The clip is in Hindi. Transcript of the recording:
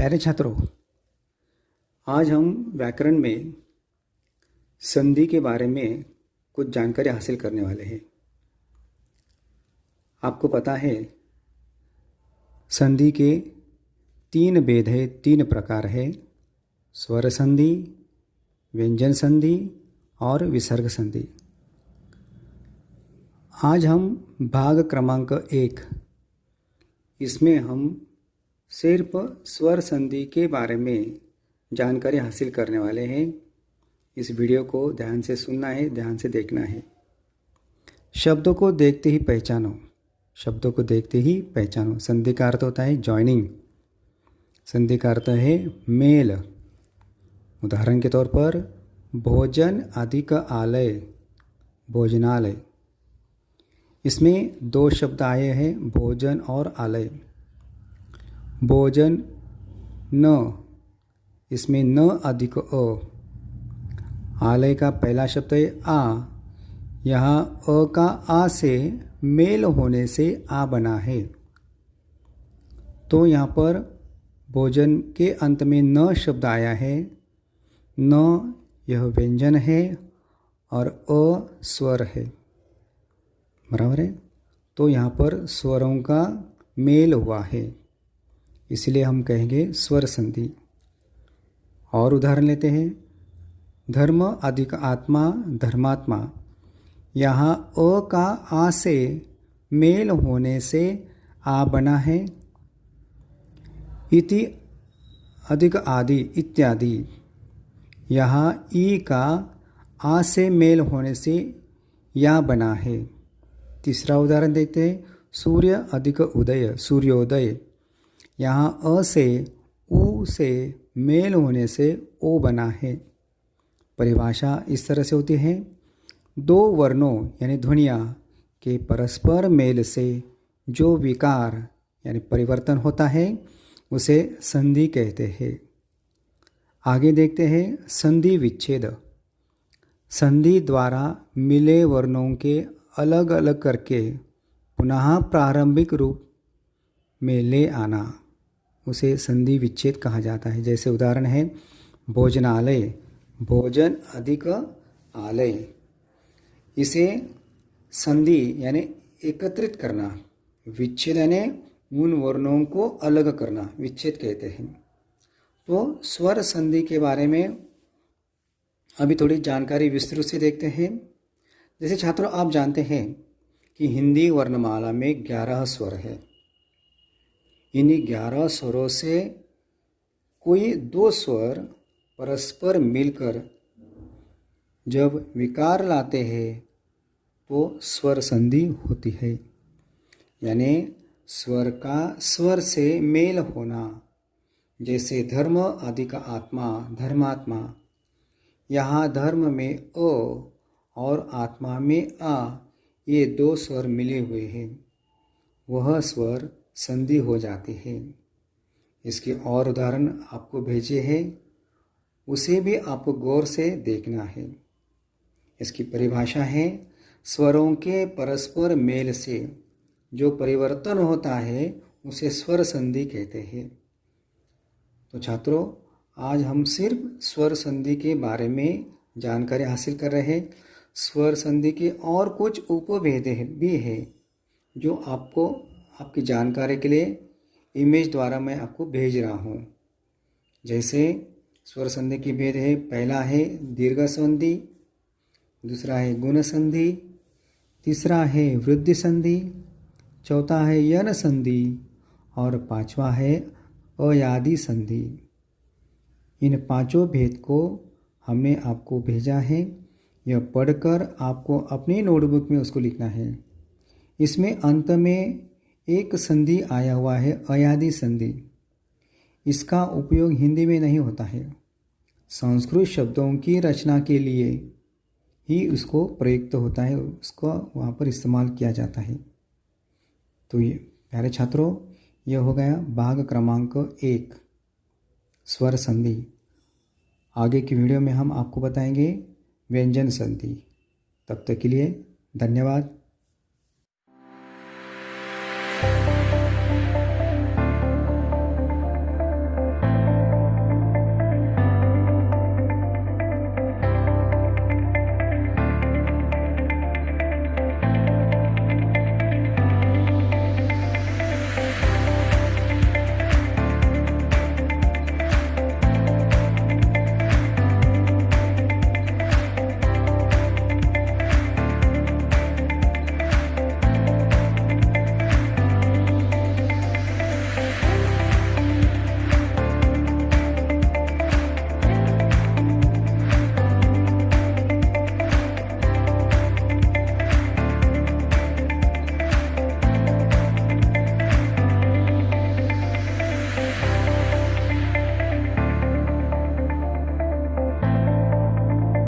प्यारे छात्रों, आज हम व्याकरण में संधि के बारे में कुछ जानकारी हासिल करने वाले हैं। आपको पता है संधि के 3 भेद है, 3 प्रकार है, स्वर संधि, व्यंजन संधि और विसर्ग संधि। आज हम भाग क्रमांक 1 इसमें हम सिर्फ स्वर संधि के बारे में जानकारी हासिल करने वाले हैं। इस वीडियो को ध्यान से सुनना है, ध्यान से देखना है। शब्दों को देखते ही पहचानो, शब्दों को देखते ही पहचानो। संधि का अर्थ होता है जॉइनिंग, संधि का अर्थ है मेल। उदाहरण के तौर पर भोजन अधिक आलय, भोजनालय। इसमें 2 शब्द आए हैं, भोजन और आलय। भोजन न, इसमें न अधिक अ। आलय का पहला शब्द है आ, यहाँ अ का आ से मेल होने से आ बना है। तो यहाँ पर भोजन के अंत में न शब्द आया है। न यह व्यंजन है और अ स्वर है, बराबर है। तो यहाँ पर स्वरों का मेल हुआ है, इसलिए हम कहेंगे स्वर संधि। और उदाहरण लेते हैं, धर्म अधिक आत्मा, धर्मात्मा। यहाँ अ का आ से मेल होने से आ बना है। इति अधिक आदि, इत्यादि। यहाँ ई का आ से मेल होने से या बना है। तीसरा उदाहरण देखते हैं, सूर्य अधिक उदय, सूर्योदय। यहाँ अ से उ से मेल होने से ओ बना है। परिभाषा इस तरह से होती है, 2 वर्णों यानी ध्वनियाँ के परस्पर मेल से जो विकार यानी परिवर्तन होता है उसे संधि कहते हैं। आगे देखते हैं संधि विच्छेद। संधि द्वारा मिले वर्णों के अलग अलग करके पुनः प्रारंभिक रूप में ले आना, उसे संधि विच्छेद कहा जाता है। जैसे उदाहरण है भोजनालय, भोजन अधिक आलय। इसे संधि यानी एकत्रित करना, विच्छेद यानी उन वर्णों को अलग करना, विच्छेद कहते हैं। तो स्वर संधि के बारे में अभी थोड़ी जानकारी विस्तृत से देखते हैं। जैसे छात्रों, आप जानते हैं कि हिंदी वर्णमाला में 11 स्वर है। इन्हीं 11 स्वरों से कोई 2 स्वर परस्पर मिलकर जब विकार लाते हैं तो स्वर संधि होती है। यानी स्वर का स्वर से मेल होना। जैसे धर्म अधिक आत्मा, धर्मात्मा। यहाँ धर्म में अ और आत्मा में आ, ये 2 स्वर मिले हुए हैं, वह स्वर संधि हो जाती है। इसके और उदाहरण आपको भेजे हैं, उसे भी आपको गौर से देखना है। इसकी परिभाषा है, स्वरों के परस्पर मेल से जो परिवर्तन होता है उसे स्वर संधि कहते हैं। तो छात्रों, आज हम सिर्फ स्वर संधि के बारे में जानकारी हासिल कर रहे हैं। स्वर संधि के और कुछ उपभेद भी हैं जो आपको आपकी जानकारी के लिए इमेज द्वारा मैं आपको भेज रहा हूँ। जैसे स्वर संधि के भेद है, पहला है दीर्घ संधि, दूसरा है गुण संधि, तीसरा है वृद्धि संधि, चौथा है यन संधि और 5वां है अयादि संधि। इन 5 भेद को हमने आपको भेजा है। यह पढ़कर आपको अपनी नोटबुक में उसको लिखना है। इसमें अंत में एक संधि आया हुआ है, अयादि संधि। इसका उपयोग हिंदी में नहीं होता है, संस्कृत शब्दों की रचना के लिए ही उसको प्रयुक्त होता है, उसको वहाँ पर इस्तेमाल किया जाता है। तो ये प्यारे छात्रों, यह हो गया भाग क्रमांक 1 स्वर संधि। आगे की वीडियो में हम आपको बताएंगे व्यंजन संधि। तब तक के लिए धन्यवाद।